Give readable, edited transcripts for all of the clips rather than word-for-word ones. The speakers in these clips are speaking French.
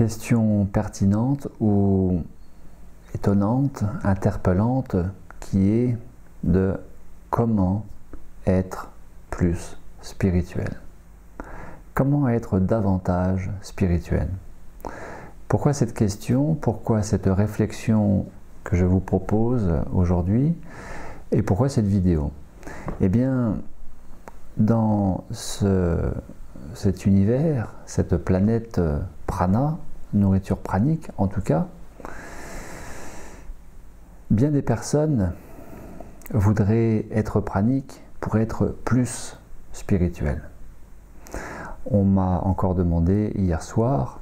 question pertinente ou étonnante, interpellante, qui est de comment être plus spirituel. Comment être davantage spirituel? Pourquoi cette question? Pourquoi cette réflexion que je vous propose aujourd'hui? Et pourquoi cette vidéo? Eh bien, dans cet univers, cette planète prana, nourriture pranique en tout cas, bien des personnes voudraient être praniques pour être plus spirituelles. On m'a encore demandé hier soir,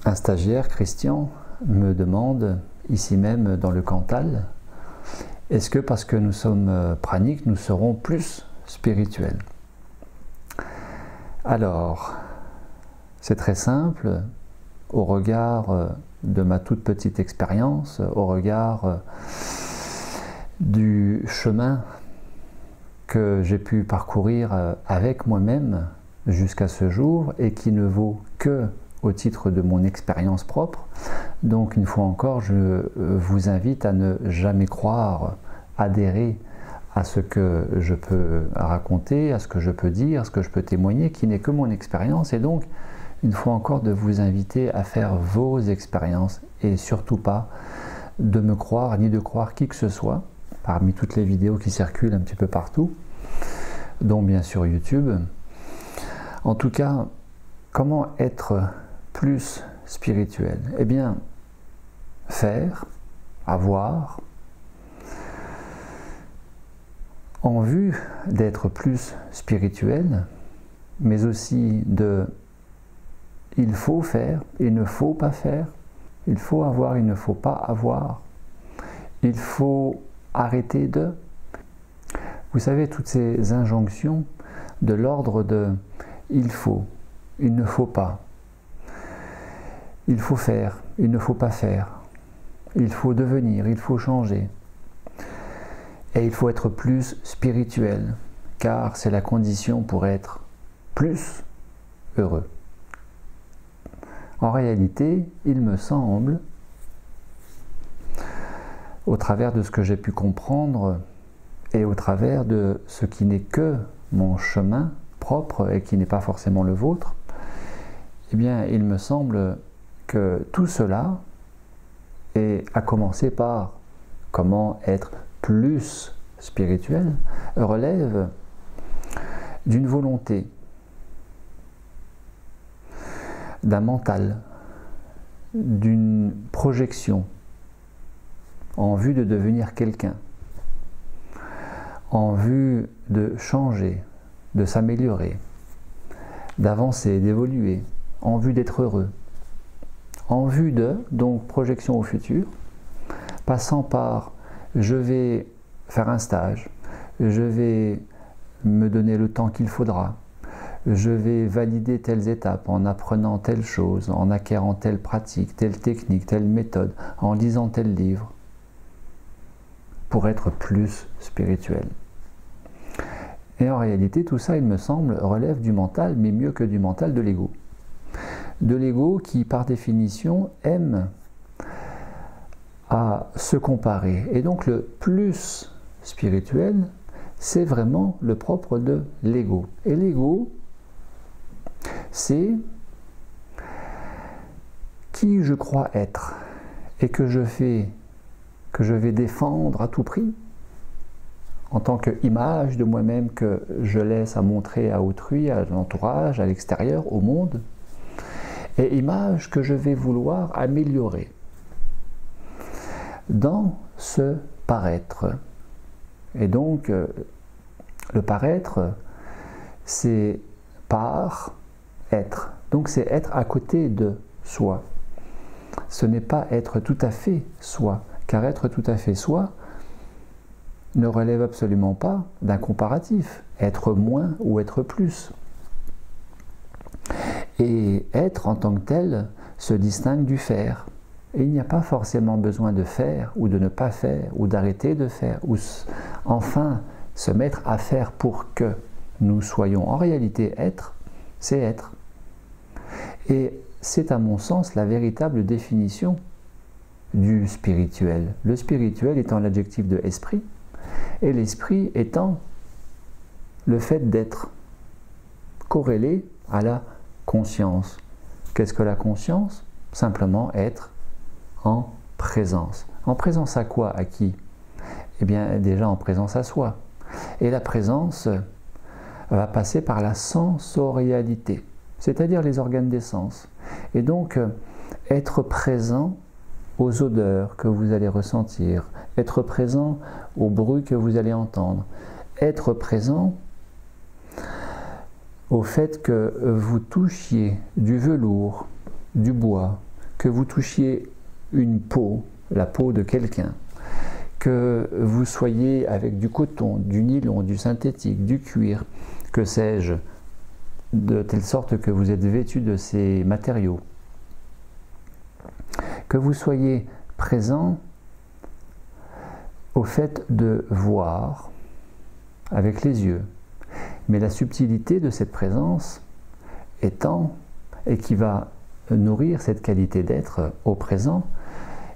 un stagiaire, Christian, me demande, ici même dans le Cantal, est-ce que parce que nous sommes praniques, nous serons plus spirituels? Alors, c'est très simple, au regard de ma toute petite expérience, au regard du chemin que j'ai pu parcourir avec moi-même jusqu'à ce jour et qui ne vaut que au titre de mon expérience propre. Donc une fois encore, je vous invite à ne jamais croire, adhérer à ce que je peux raconter, à ce que je peux dire, à ce que je peux témoigner, qui n'est que mon expérience, et donc une fois encore de vous inviter à faire vos expériences et surtout pas de me croire ni de croire qui que ce soit parmi toutes les vidéos qui circulent un petit peu partout, dont bien sûr YouTube. En tout cas, comment être plus spirituel? Eh bien, faire, avoir, en vue d'être plus spirituel, mais aussi de il faut faire, il ne faut pas faire, il faut avoir, il ne faut pas avoir, il faut arrêter de. Vous savez, toutes ces injonctions de l'ordre de il faut, il ne faut pas, il faut faire, il ne faut pas faire, il faut devenir, il faut changer. Et il faut être plus spirituel, car c'est la condition pour être plus heureux. En réalité, il me semble, au travers de ce que j'ai pu comprendre et au travers de ce qui n'est que mon chemin propre et qui n'est pas forcément le vôtre, eh bien, il me semble que tout cela, et à commencer par comment être plus spirituel, relève d'une volonté, d'un mental, d'une projection en vue de devenir quelqu'un, en vue de changer, de s'améliorer, d'avancer, d'évoluer, en vue d'être heureux, en vue de, donc projection au futur, passant par je vais faire un stage, je vais me donner le temps qu'il faudra, je vais valider telles étapes en apprenant telle chose, en acquérant telle pratique, telle technique, telle méthode, en lisant tel livre, pour être plus spirituel. Et en réalité, tout ça, il me semble, relève du mental, mais mieux que du mental, de l'ego. De l'ego qui, par définition, aime à se comparer. Et donc le plus spirituel, c'est vraiment le propre de l'ego. Et l'ego, c'est qui je crois être et que je vais défendre à tout prix en tant qu'image de moi-même que je laisse à montrer à autrui, à l'entourage, à l'extérieur, au monde, et image que je vais vouloir améliorer dans ce paraître. Et donc, le paraître, c'est par être. Donc c'est être à côté de soi. Ce n'est pas être tout à fait soi, car être tout à fait soi ne relève absolument pas d'un comparatif. Être moins ou être plus. Et être en tant que tel se distingue du faire. Et il n'y a pas forcément besoin de faire ou de ne pas faire ou d'arrêter de faire ou enfin se mettre à faire pour que nous soyons. En réalité, être, c'est être. Et c'est à mon sens la véritable définition du spirituel. Le spirituel étant l'adjectif de esprit, et l'esprit étant le fait d'être corrélé à la conscience. Qu'est-ce que la conscience? Simplement être en présence. En présence à quoi? À qui? Eh bien, déjà en présence à soi. Et la présence va passer par la sensorialité, c'est-à-dire les organes des sens. Et donc, être présent aux odeurs que vous allez ressentir, être présent aux bruits que vous allez entendre, être présent au fait que vous touchiez du velours, du bois, que vous touchiez une peau, la peau de quelqu'un, que vous soyez avec du coton, du nylon, du synthétique, du cuir, que sais-je, de telle sorte que vous êtes vêtu de ces matériaux. Que vous soyez présent au fait de voir avec les yeux. Mais la subtilité de cette présence étant, et qui va nourrir cette qualité d'être au présent,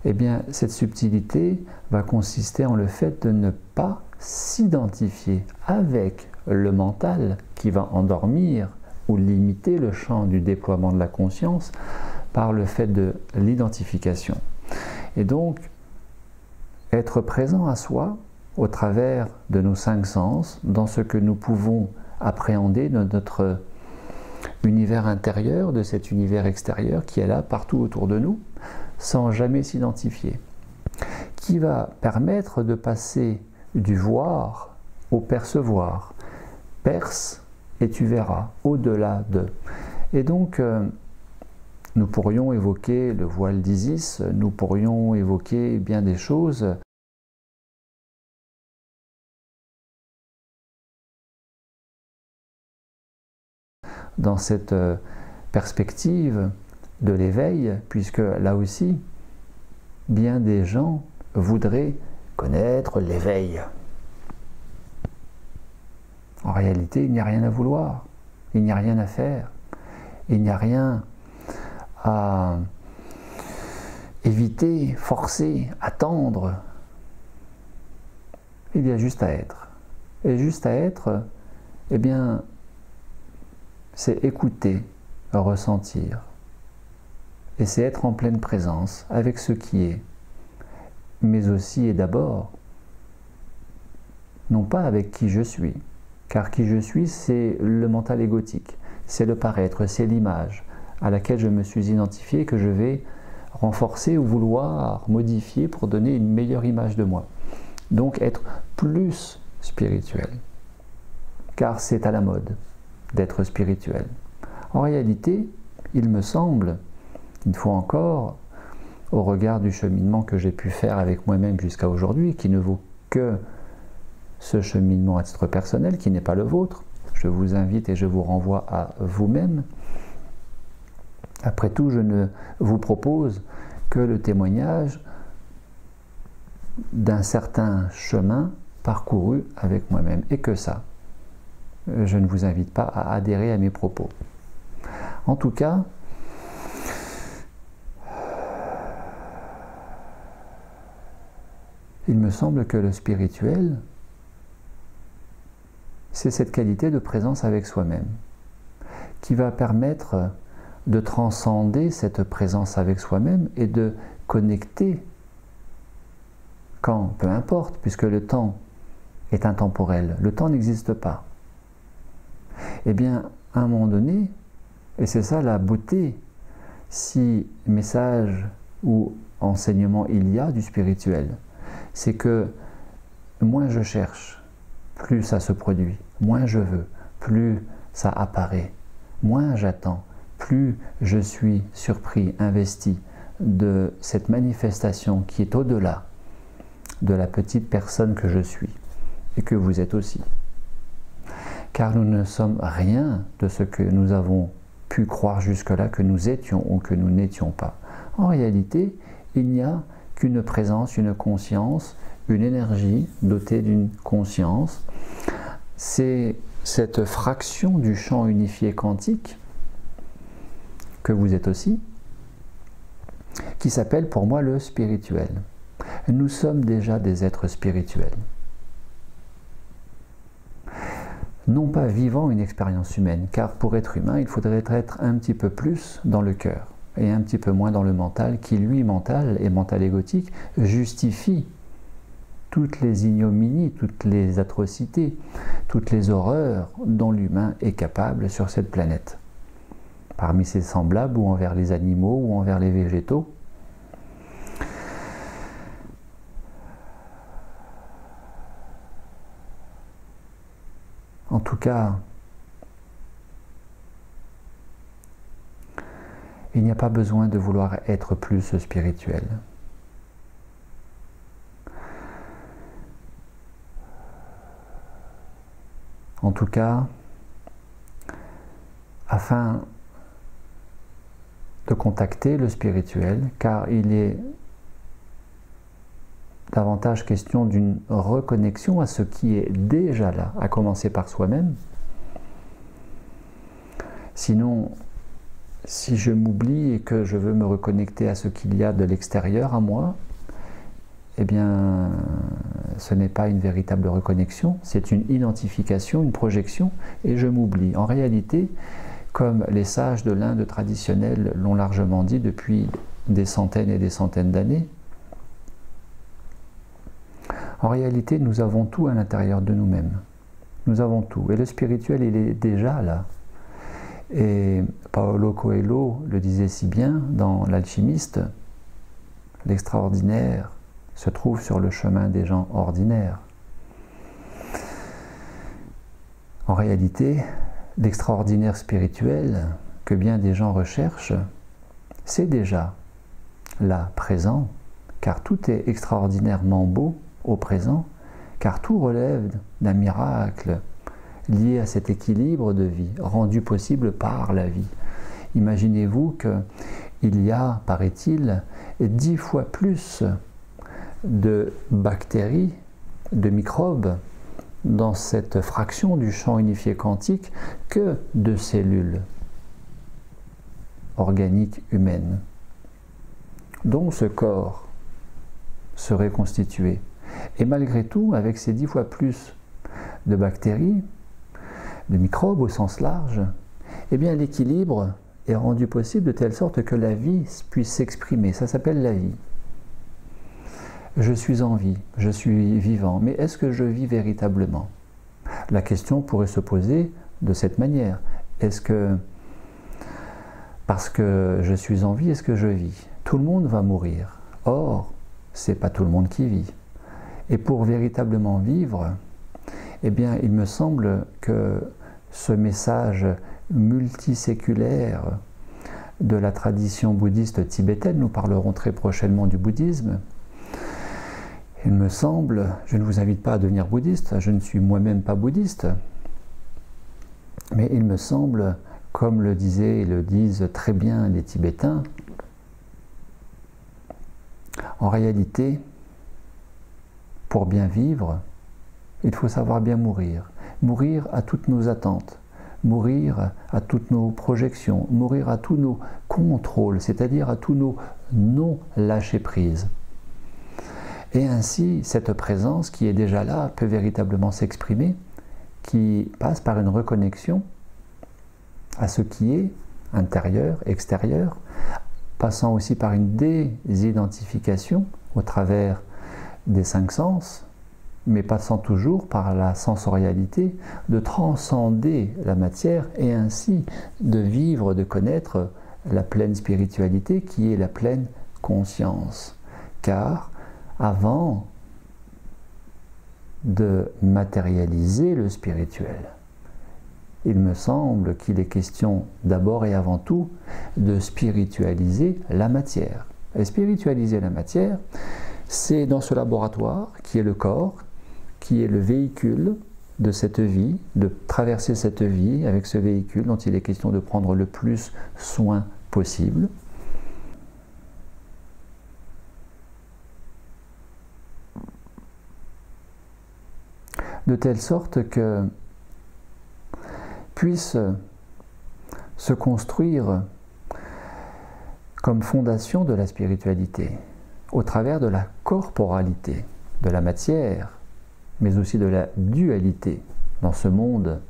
eh bien cette subtilité va consister en le fait de ne pas s'identifier avec le mental qui va endormir ou limiter le champ du déploiement de la conscience par le fait de l'identification. Et donc, être présent à soi au travers de nos 5 sens, dans ce que nous pouvons appréhender de notre univers intérieur, de cet univers extérieur qui est là partout autour de nous, sans jamais s'identifier, qui va permettre de passer du voir au percevoir. Perce et tu verras, au-delà de. Et donc, nous pourrions évoquer le voile d'Isis, nous pourrions évoquer bien des choses. Dans cette perspective de l'éveil, puisque là aussi, bien des gens voudraient connaître l'éveil. En réalité, il n'y a rien à vouloir, il n'y a rien à faire, il n'y a rien à éviter, forcer, attendre. Il y a juste à être. Et juste à être, eh bien, c'est écouter, ressentir. Et c'est être en pleine présence avec ce qui est, mais aussi et d'abord, non pas avec qui je suis, car qui je suis, c'est le mental égotique, c'est le paraître, c'est l'image à laquelle je me suis identifié, que je vais renforcer ou vouloir modifier pour donner une meilleure image de moi. Donc être plus spirituel, car c'est à la mode d'être spirituel. En réalité, il me semble, une fois encore, au regard du cheminement que j'ai pu faire avec moi-même jusqu'à aujourd'hui, qui ne vaut que ce cheminement à titre personnel, qui n'est pas le vôtre, je vous invite et je vous renvoie à vous-même. Après tout, je ne vous propose que le témoignage d'un certain chemin parcouru avec moi-même, et que ça. Je ne vous invite pas à adhérer à mes propos. En tout cas, il me semble que le spirituel, c'est cette qualité de présence avec soi-même, qui va permettre de transcender cette présence avec soi-même et de connecter quand, peu importe, puisque le temps est intemporel, le temps n'existe pas. Eh bien, à un moment donné, et c'est ça la beauté, si message ou enseignement il y a du spirituel, c'est que moins je cherche, plus ça se produit, moins je veux, plus ça apparaît, moins j'attends, plus je suis surpris, investi de cette manifestation qui est au-delà de la petite personne que je suis et que vous êtes aussi. Car nous ne sommes rien de ce que nous avons pu croire jusque-là que nous étions ou que nous n'étions pas. En réalité, il n'y a qu'une présence, une conscience, une énergie dotée d'une conscience. C'est cette fraction du champ unifié quantique que vous êtes aussi, qui s'appelle pour moi le spirituel. Nous sommes déjà des êtres spirituels. Non pas vivant une expérience humaine, car pour être humain, il faudrait être un petit peu plus dans le cœur et un petit peu moins dans le mental, qui lui, mental et mental égotique, justifie toutes les ignominies, toutes les atrocités, toutes les horreurs dont l'humain est capable sur cette planète. Parmi ses semblables, ou envers les animaux, ou envers les végétaux. En tout cas, il n'y a pas besoin de vouloir être plus spirituel. En tout cas, afin de contacter le spirituel, car il est davantage question d'une reconnexion à ce qui est déjà là, à commencer par soi-même. Sinon, si je m'oublie et que je veux me reconnecter à ce qu'il y a de l'extérieur à moi, eh bien, ce n'est pas une véritable reconnexion, c'est une identification, une projection, et je m'oublie. En réalité, comme les sages de l'Inde traditionnelle l'ont largement dit depuis des centaines et des centaines d'années, en réalité, nous avons tout à l'intérieur de nous-mêmes. Nous avons tout. Et le spirituel, il est déjà là. Et Paulo Coelho le disait si bien dans L'Alchimiste, l'extraordinaire se trouve sur le chemin des gens ordinaires. En réalité, l'extraordinaire spirituel que bien des gens recherchent, c'est déjà là, présent, car tout est extraordinairement beau au présent, car tout relève d'un miracle lié à cet équilibre de vie, rendu possible par la vie. Imaginez-vous qu'il y a, paraît-il, 10 fois plus de bactéries, de microbes, dans cette fraction du champ unifié quantique que de cellules organiques humaines, dont ce corps serait constitué. Et malgré tout, avec ces 10 fois plus de bactéries, de microbes au sens large, eh bien l'équilibre est rendu possible de telle sorte que la vie puisse s'exprimer. Ça s'appelle la vie. Je suis en vie, je suis vivant, mais est-ce que je vis véritablement? La question pourrait se poser de cette manière. Est-ce que, parce que je suis en vie, est-ce que je vis? Tout le monde va mourir. Or, c'est pas tout le monde qui vit. Et pour véritablement vivre, eh bien, il me semble que ce message multiséculaire de la tradition bouddhiste tibétaine, nous parlerons très prochainement du bouddhisme, il me semble, je ne vous invite pas à devenir bouddhiste, je ne suis moi-même pas bouddhiste, mais il me semble, comme le disaient et le disent très bien les Tibétains, en réalité, pour bien vivre, il faut savoir bien mourir. Mourir à toutes nos attentes, mourir à toutes nos projections, mourir à tous nos contrôles, c'est-à-dire à tous nos non-lâcher-prise. Et ainsi, cette présence qui est déjà là peut véritablement s'exprimer, qui passe par une reconnexion à ce qui est intérieur, extérieur, passant aussi par une désidentification au travers des 5 sens, mais passant toujours par la sensorialité, de transcender la matière et ainsi de vivre, de connaître la pleine spiritualité qui est la pleine conscience. Car avant de matérialiser le spirituel, il me semble qu'il est question d'abord et avant tout de spiritualiser la matière. Et spiritualiser la matière, c'est dans ce laboratoire qui est le corps, qui est le véhicule de cette vie, de traverser cette vie avec ce véhicule dont il est question de prendre le plus soin possible. De telle sorte que puisse se construire comme fondation de la spiritualité, au travers de la corporalité, de la matière, mais aussi de la dualité dans ce monde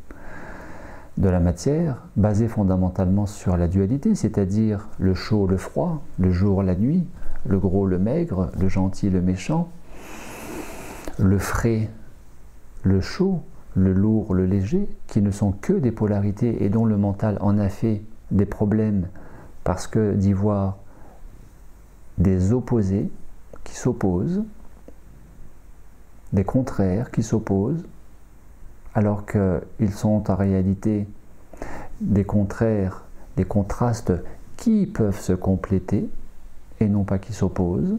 de la matière, basé fondamentalement sur la dualité, c'est-à-dire le chaud, le froid, le jour, la nuit, le gros, le maigre, le gentil, le méchant, le frais, le chaud, le lourd, le léger, qui ne sont que des polarités et dont le mental en a fait des problèmes parce que d'y voir des opposés qui s'opposent, des contraires qui s'opposent, alors qu'ils sont en réalité des contraires, des contrastes qui peuvent se compléter et non pas qui s'opposent,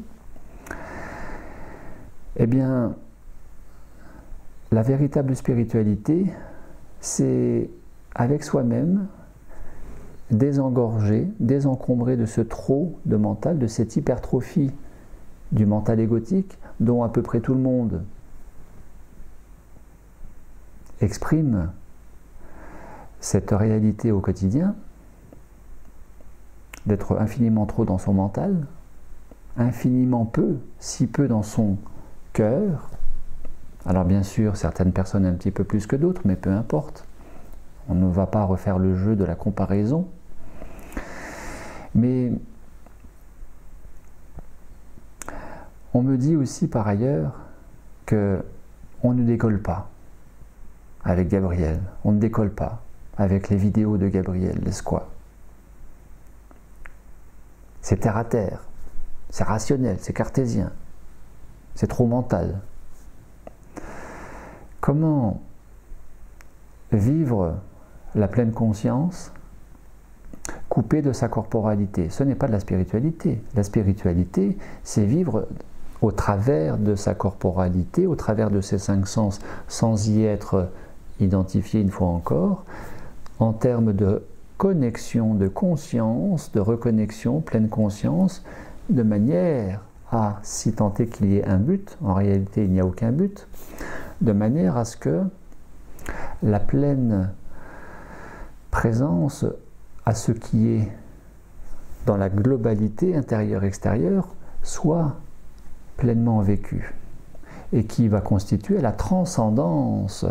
eh bien, la véritable spiritualité, c'est avec soi-même désengorger, désencombrer de ce trop de mental, de cette hypertrophie du mental égotique dont à peu près tout le monde exprime cette réalité au quotidien, d'être infiniment trop dans son mental, infiniment peu, si peu dans son cœur. Alors bien sûr, certaines personnes un petit peu plus que d'autres, mais peu importe. On ne va pas refaire le jeu de la comparaison. Mais on me dit aussi par ailleurs qu'on ne décolle pas avec Gabriel. On ne décolle pas avec les vidéos de Gabriel Lesquois. C'est terre à terre, c'est rationnel, c'est cartésien, c'est trop mental. Comment vivre la pleine conscience coupé de sa corporalité? Ce n'est pas de la spiritualité. La spiritualité, c'est vivre au travers de sa corporalité, au travers de ses cinq sens, sans y être identifié une fois encore, en termes de connexion, de conscience, de reconnexion, pleine conscience, de manière à, si tant est qu'il y ait un but, en réalité il n'y a aucun but, de manière à ce que la pleine présence à ce qui est dans la globalité intérieure-extérieure soit pleinement vécue et qui va constituer la transcendance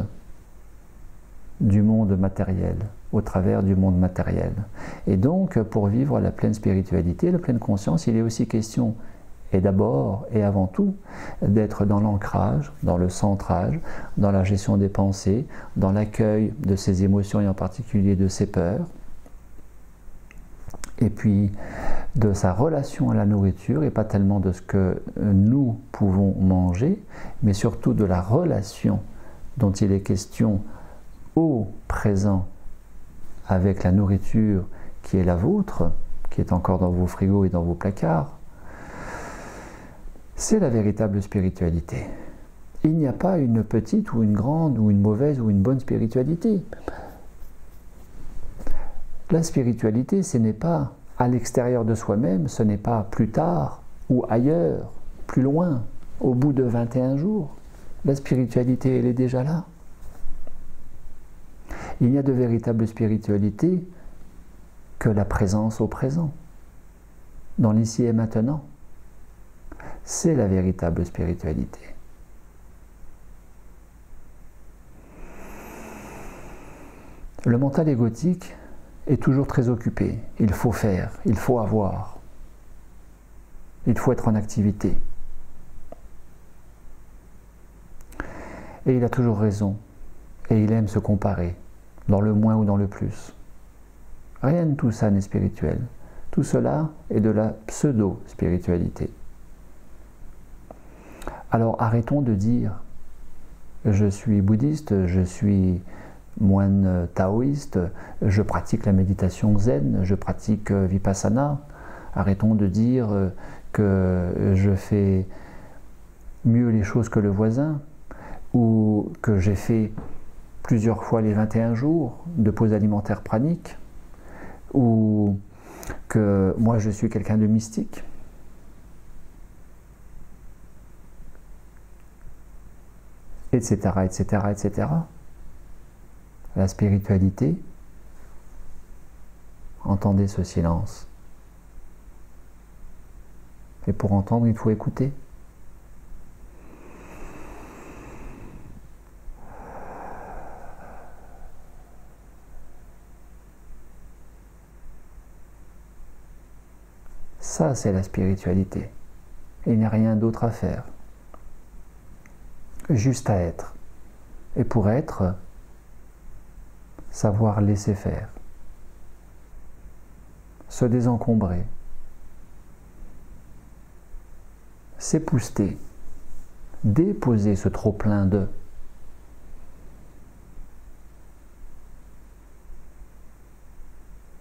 du monde matériel, au travers du monde matériel. Et donc, pour vivre la pleine spiritualité, la pleine conscience, il est aussi question, et d'abord et avant tout, d'être dans l'ancrage, dans le centrage, dans la gestion des pensées, dans l'accueil de ses émotions et en particulier de ses peurs, et puis de sa relation à la nourriture, et pas tellement de ce que nous pouvons manger, mais surtout de la relation dont il est question au présent avec la nourriture qui est la vôtre, qui est encore dans vos frigos et dans vos placards. C'est la véritable spiritualité. Il n'y a pas une petite ou une grande ou une mauvaise ou une bonne spiritualité. La spiritualité, ce n'est pas à l'extérieur de soi-même, ce n'est pas plus tard ou ailleurs, plus loin, au bout de 21 jours. La spiritualité, elle est déjà là. Il n'y a de véritable spiritualité que la présence au présent, dans l'ici et maintenant. C'est la véritable spiritualité. Le mental égotique est toujours très occupé. Il faut faire, il faut avoir, il faut être en activité. Et il a toujours raison, et il aime se comparer, dans le moins ou dans le plus. Rien de tout ça n'est spirituel. Tout cela est de la pseudo-spiritualité. Alors arrêtons de dire « je suis bouddhiste, je suis moine taoïste, je pratique la méditation zen, je pratique vipassana ». Arrêtons de dire que je fais mieux les choses que le voisin ou que j'ai fait plusieurs fois les 21 jours de pause alimentaire pranique ou que moi je suis quelqu'un de mystique. Etc., etc., etc. La spiritualité, entendez ce silence, Et pour entendre, il faut écouter. Ça, c'est la spiritualité. Il n'y a rien d'autre à faire. Juste à être. Et pour être, savoir laisser faire. Se désencombrer. S'épouster. Déposer ce trop-plein de.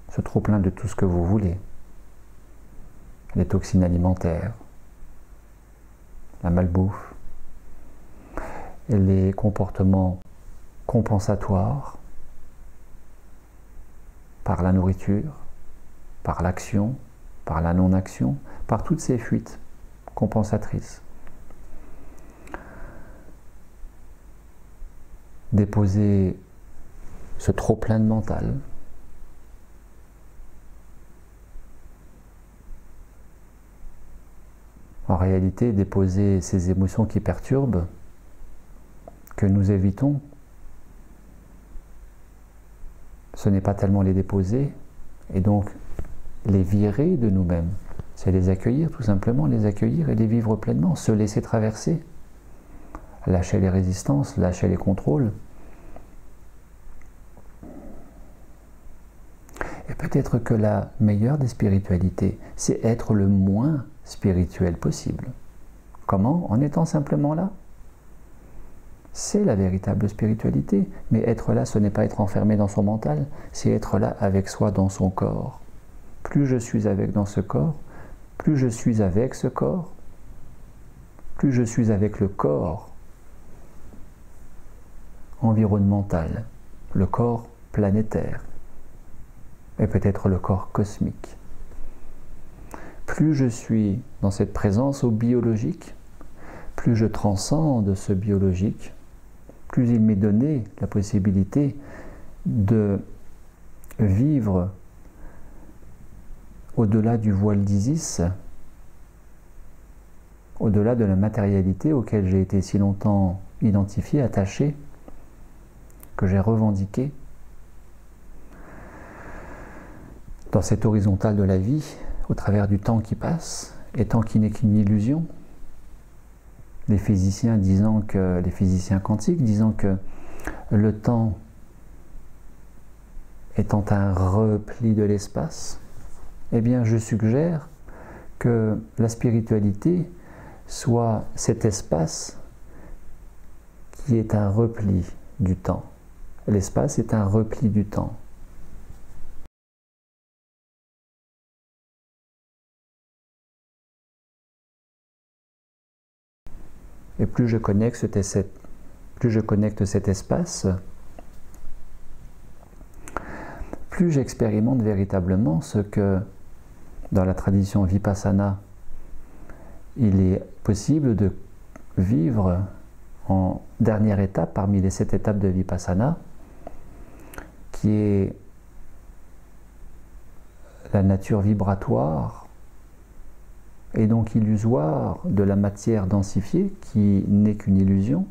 Ce trop-plein de tout ce que vous voulez. Les toxines alimentaires, la malbouffe, et les comportements compensatoires par la nourriture, par l'action, par la non-action, par toutes ces fuites compensatrices. Déposer ce trop-plein de mental. En réalité, déposer ces émotions qui perturbent, que nous évitons, ce n'est pas tellement les déposer, et donc les virer de nous-mêmes. C'est les accueillir, tout simplement, les accueillir et les vivre pleinement, se laisser traverser, lâcher les résistances, lâcher les contrôles. Et peut-être que la meilleure des spiritualités, c'est être le moins spirituel possible. Comment? En étant simplement là. C'est la véritable spiritualité. Mais être là, ce n'est pas être enfermé dans son mental, c'est être là avec soi dans son corps. Plus je suis avec dans ce corps, plus je suis avec ce corps, plus je suis avec le corps environnemental, le corps planétaire, et peut-être le corps cosmique. Plus je suis dans cette présence au biologique, plus je transcende ce biologique, plus il m'est donné la possibilité de vivre au-delà du voile d'Isis, au-delà de la matérialité auquel j'ai été si longtemps identifié, attaché, que j'ai revendiqué. Dans cette horizontale de la vie, au travers du temps qui passe, et temps qui n'est qu'une illusion, les physiciens quantiques disant que le temps étant un repli de l'espace, eh bien je suggère que la spiritualité soit cet espace qui est un repli du temps. L'espace est un repli du temps. Et plus je connecte cet espace, plus j'expérimente véritablement ce que, dans la tradition Vipassana, il est possible de vivre en dernière étape parmi les 7 étapes de Vipassana, qui est la nature vibratoire et donc illusoire de la matière densifiée, qui n'est qu'une illusion,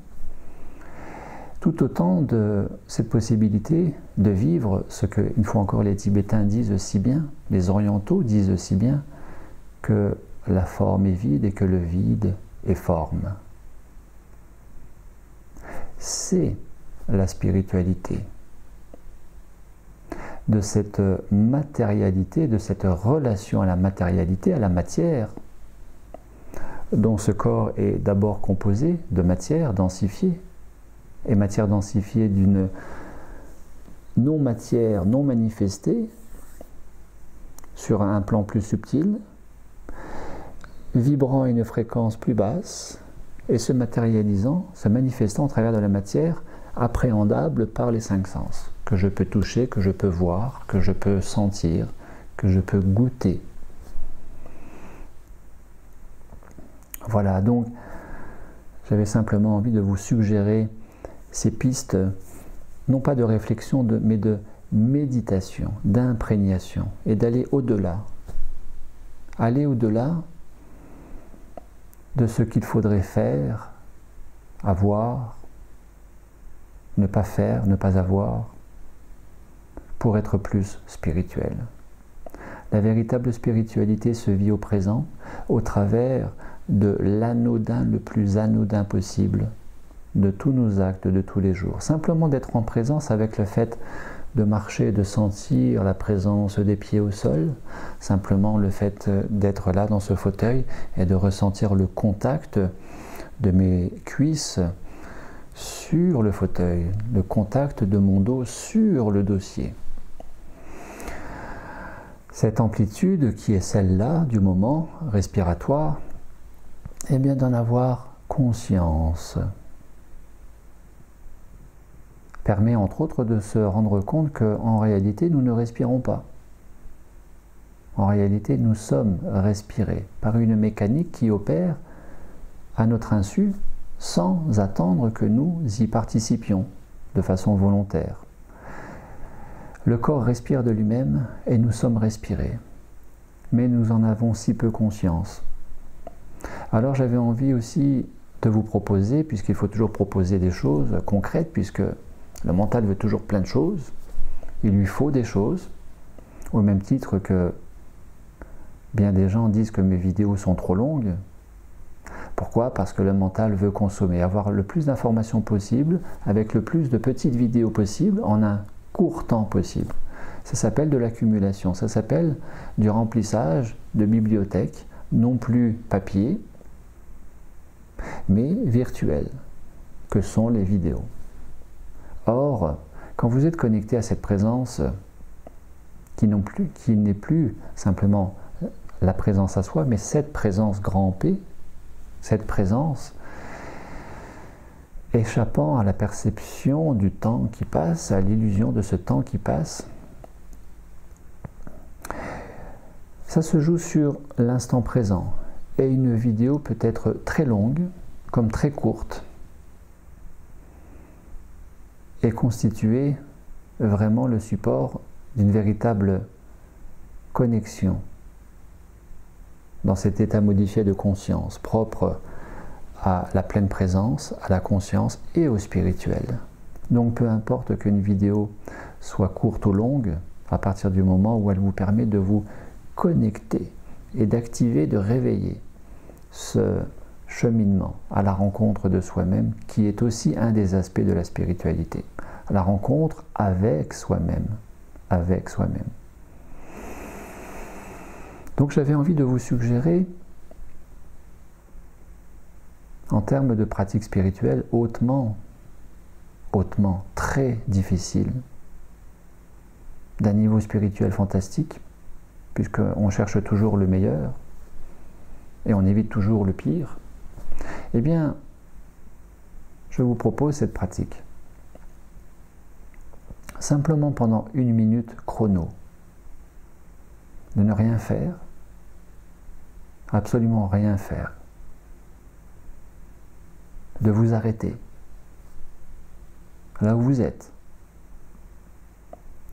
tout autant de cette possibilité de vivre ce que, une fois encore, les Tibétains disent si bien, les Orientaux disent si bien, que la forme est vide et que le vide est forme. C'est la spiritualité de cette matérialité, de cette relation à la matérialité, à la matière, dont ce corps est d'abord composé de matière densifiée, et matière densifiée d'une non-matière non manifestée sur un plan plus subtil, vibrant à une fréquence plus basse et se matérialisant, se manifestant au travers de la matière appréhendable par les 5 sens, que je peux toucher, que je peux voir, que je peux sentir, que je peux goûter. Voilà, donc j'avais simplement envie de vous suggérer ces pistes, non pas de réflexion, mais de méditation, d'imprégnation, et d'aller au-delà. Aller au-delà de ce qu'il faudrait faire, avoir, ne pas faire, ne pas avoir, pour être plus spirituel. La véritable spiritualité se vit au présent, au travers de l'anodin le plus anodin possible, de tous nos actes de tous les jours. Simplement d'être en présence avec le fait de marcher, de sentir la présence des pieds au sol, simplement le fait d'être là dans ce fauteuil et de ressentir le contact de mes cuisses sur le fauteuil, le contact de mon dos sur le dossier. Cette amplitude qui est celle-là du moment respiratoire, eh bien d'en avoir conscience permet entre autres de se rendre compte qu'en réalité nous ne respirons pas. En réalité nous sommes respirés par une mécanique qui opère à notre insu sans attendre que nous y participions de façon volontaire. Le corps respire de lui-même et nous sommes respirés, mais nous en avons si peu conscience. Alors j'avais envie aussi de vous proposer, puisqu'il faut toujours proposer des choses concrètes, puisque le mental veut toujours plein de choses, il lui faut des choses, au même titre que bien des gens disent que mes vidéos sont trop longues. Pourquoi? Parce que le mental veut consommer, avoir le plus d'informations possible, avec le plus de petites vidéos possibles, en un court temps possible. Ça s'appelle de l'accumulation, ça s'appelle du remplissage de bibliothèques, non plus papier, mais virtuel, que sont les vidéos. Or, quand vous êtes connecté à cette présence qui n'est plus simplement la présence à soi, mais cette présence grand P, cette présence échappant à la perception du temps qui passe, à l'illusion de ce temps qui passe, ça se joue sur l'instant présent. Et une vidéo peut être très longue, comme très courte, et constituer vraiment le support d'une véritable connexion dans cet état modifié de conscience, propre à la pleine présence, à la conscience et au spirituel. Donc peu importe qu'une vidéo soit courte ou longue, à partir du moment où elle vous permet de vous connecter et d'activer, de réveiller ce cheminement à la rencontre de soi-même, qui est aussi un des aspects de la spiritualité, à la rencontre avec soi-même, avec soi-même. Donc j'avais envie de vous suggérer, en termes de pratique spirituelle hautement, très difficile, d'un niveau spirituel fantastique, puisqu'on cherche toujours le meilleur, et on évite toujours le pire, eh bien, je vous propose cette pratique. Simplement pendant 1 minute chrono, de ne rien faire, absolument rien faire, de vous arrêter là où vous êtes,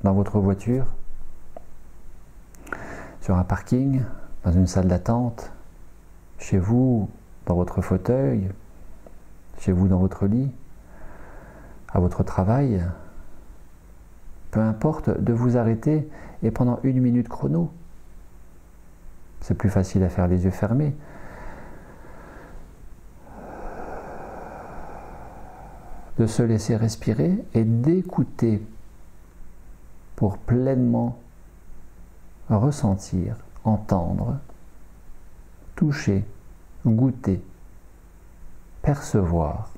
dans votre voiture, sur un parking, dans une salle d'attente, chez vous, dans votre fauteuil, chez vous dans votre lit, à votre travail, peu importe, de vous arrêter et pendant 1 minute chrono, c'est plus facile à faire les yeux fermés, de se laisser respirer et d'écouter pour pleinement ressentir, entendre, toucher, goûter, percevoir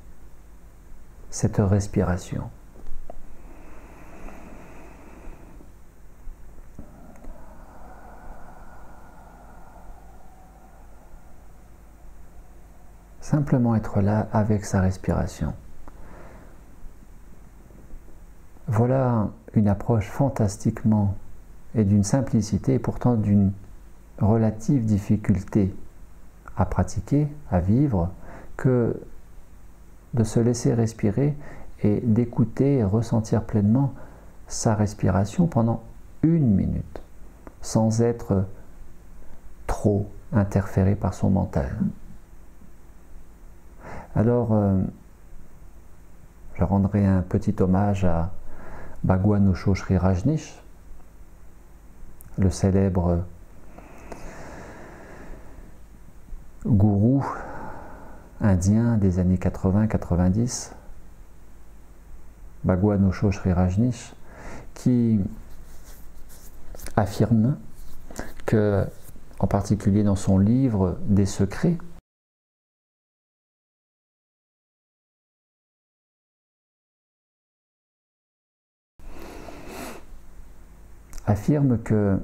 cette respiration. Simplement être là avec sa respiration. Voilà une approche fantastiquement et d'une simplicité et pourtant d'une relative difficulté à pratiquer, à vivre, que de se laisser respirer et d'écouter et ressentir pleinement sa respiration pendant 1 minute, sans être trop interféré par son mental. Alors, je rendrai un petit hommage à Bhagwan Osho Sri Rajneesh, le célèbre gourou indien des années 80-90, Bhagwan Osho Sri Rajneesh, qui affirme que, en particulier dans son livre des secrets, affirme que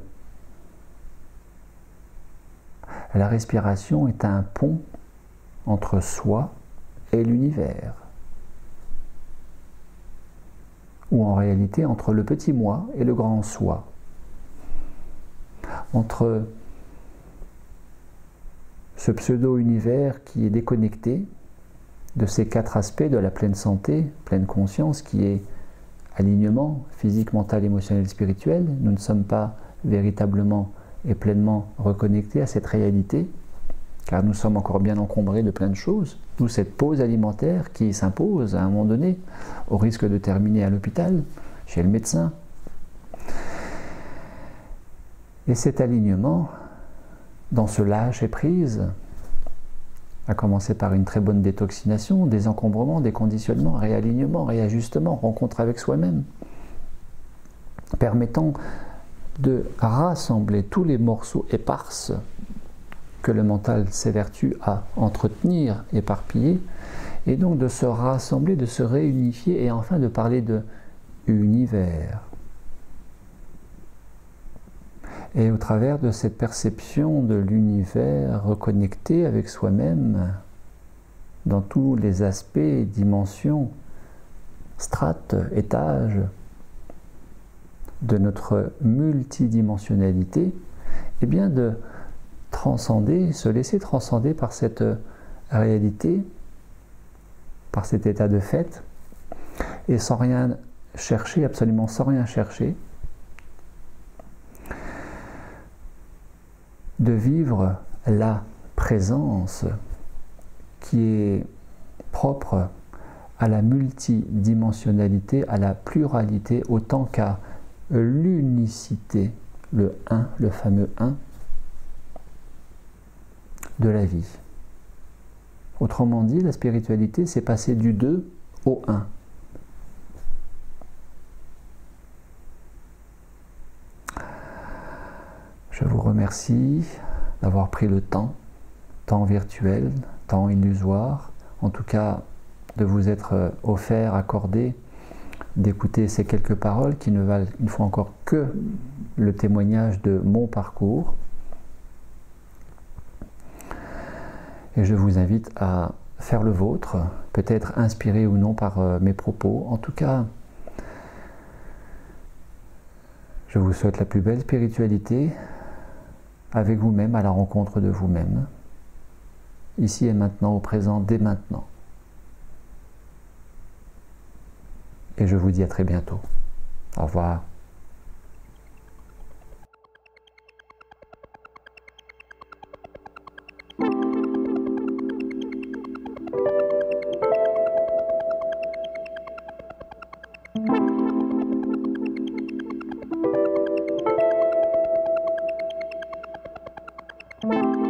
la respiration est un pont entre soi et l'univers, ou en réalité entre le petit moi et le grand soi, entre ce pseudo-univers qui est déconnecté de ces 4 aspects de la pleine santé, pleine conscience, qui est alignement physique, mental, émotionnel, spirituel. Nous ne sommes pas véritablement et pleinement reconnectés à cette réalité, car nous sommes encore bien encombrés de plein de choses, d'où cette pause alimentaire qui s'impose à un moment donné, au risque de terminer à l'hôpital, chez le médecin. Et cet alignement, dans ce lâcher-prise, à commencer par une très bonne détoxination, désencombrement, déconditionnement, réalignement, réajustement, rencontre avec soi-même, permettant de rassembler tous les morceaux éparses que le mental s'évertue à entretenir, éparpiller, et donc de se rassembler, de se réunifier et enfin de parler de univers. Et au travers de cette perception de l'univers reconnecté avec soi-même, dans tous les aspects, dimensions, strates, étages de notre multidimensionnalité, eh bien de transcender, se laisser transcender par cette réalité, par cet état de fait, et sans rien chercher, absolument sans rien chercher, de vivre la présence qui est propre à la multidimensionnalité, à la pluralité, autant qu'à l'unicité, le un, le fameux un, de la vie. Autrement dit, la spiritualité, c'est passer du 2 au 1. Je vous remercie d'avoir pris le temps virtuel, temps illusoire, en tout cas de vous être offert, accordé, d'écouter ces quelques paroles qui ne valent une fois encore que le témoignage de mon parcours. Et je vous invite à faire le vôtre, peut-être inspiré ou non par mes propos. En tout cas, je vous souhaite la plus belle spiritualité avec vous-même, à la rencontre de vous-même, ici et maintenant, au présent, dès maintenant. Et je vous dis à très bientôt. Au revoir. Thank you.